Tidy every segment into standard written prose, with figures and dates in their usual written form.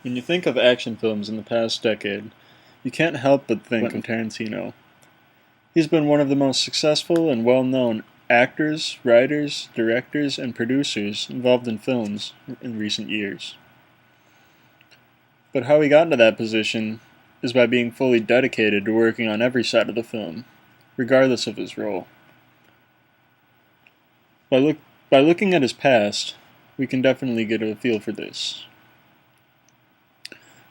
When you think of action films in the past decade, you can't help but think of Tarantino. He's been one of the most successful and well-known actors, writers, directors, and producers involved in films in recent years. But how he got into that position is by being fully dedicated to working on every side of the film, regardless of his role. By looking at his past, we can definitely get a feel for this.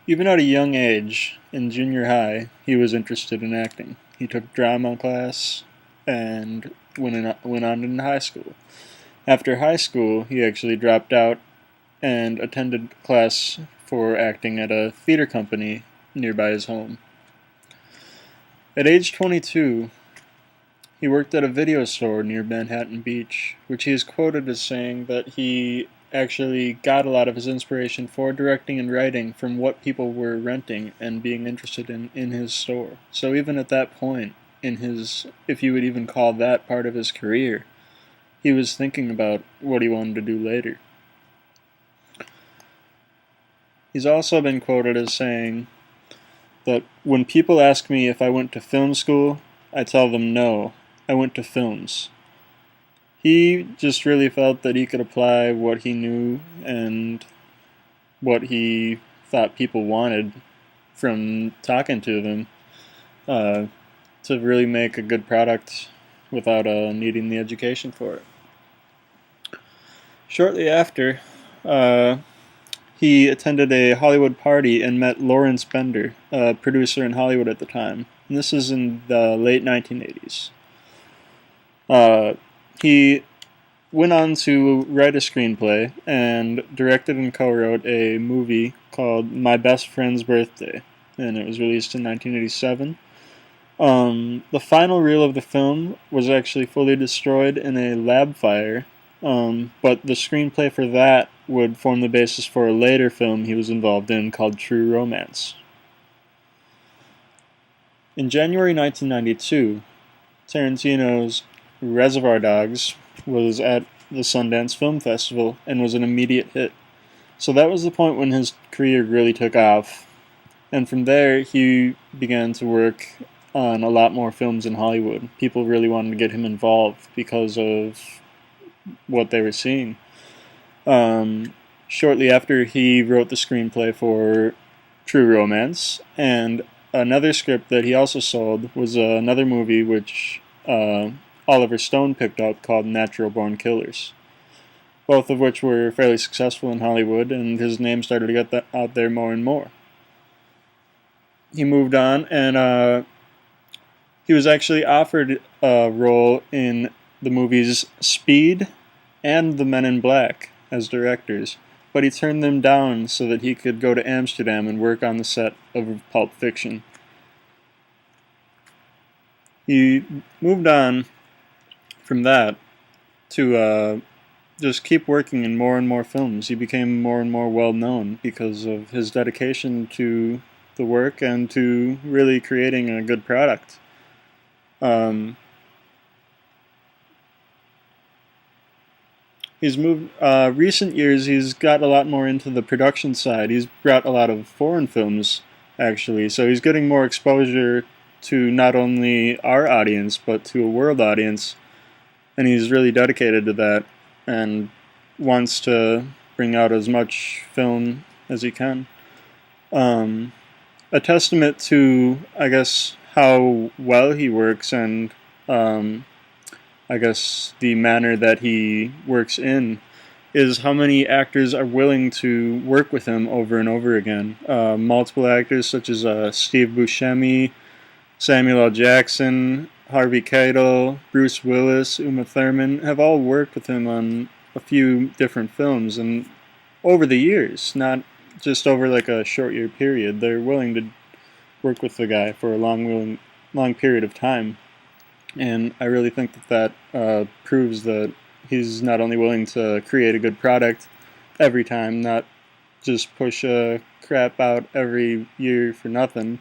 Even at a young age, in junior high, he was interested in acting. He took drama class and went on in high school. After high school, he actually dropped out and attended class for acting at a theater company nearby his home. At age 22, he worked at a video store near Manhattan Beach, which he is quoted as saying that he actually got a lot of his inspiration for directing and writing from what people were renting and being interested in his store. So even at that point, in his, if you would even call that part of his career, he was thinking about what he wanted to do later. He's also been quoted as saying that when people ask me if I went to film school, I tell them no, I went to films. He just really felt that he could apply what he knew and what he thought people wanted from talking to them to really make a good product without needing the education for it. Shortly after, he attended a Hollywood party and met Lawrence Bender, a producer in Hollywood at the time. And this is in the late 1980s. He went on to write a screenplay and directed and co-wrote a movie called My Best Friend's Birthday, and it was released in 1987. The final reel of the film was actually fully destroyed in a lab fire, but the screenplay for that would form the basis for a later film he was involved in called True Romance. In January 1992, Tarantino's Reservoir Dogs was at the Sundance Film Festival and was an immediate hit. So that was the point when his career really took off. And from there, he began to work on a lot more films in Hollywood. People really wanted to get him involved because of what they were seeing. Shortly after, he wrote the screenplay for True Romance, and another script that he also sold was another movie which Oliver Stone picked up called Natural Born Killers, both of which were fairly successful in Hollywood, and his name started to get out there more and more. He moved on, and he was actually offered a role in the movies Speed and The Men in Black as directors, but he turned them down so that he could go to Amsterdam and work on the set of Pulp Fiction. He moved on from that to just keep working in more and more films. He became more and more well known because of his dedication to the work and to really creating a good product. He's moved recent years. He's got a lot more into the production side. He's brought a lot of foreign films actually, so he's getting more exposure to not only our audience but to a world audience. And he's really dedicated to that and wants to bring out as much film as he can. A testament to, I guess, how well he works and, I guess, the manner that he works in is how many actors are willing to work with him over and over again. Multiple actors such as Steve Buscemi, Samuel L. Jackson, Harvey Keitel, Bruce Willis, Uma Thurman have all worked with him on a few different films, and over the years, not just over like a short year period, they're willing to work with the guy for a long period of time. And I really think that proves that he's not only willing to create a good product every time, not just push crap out every year for nothing.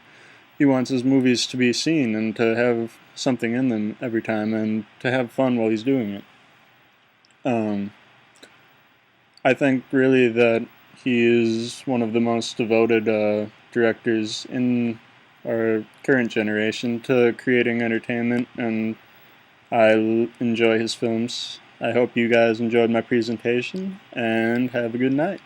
He wants his movies to be seen and to have something in them every time and to have fun while he's doing it. I think really that he is one of the most devoted directors in our current generation to creating entertainment, and enjoy his films. I hope you guys enjoyed my presentation, and have a good night.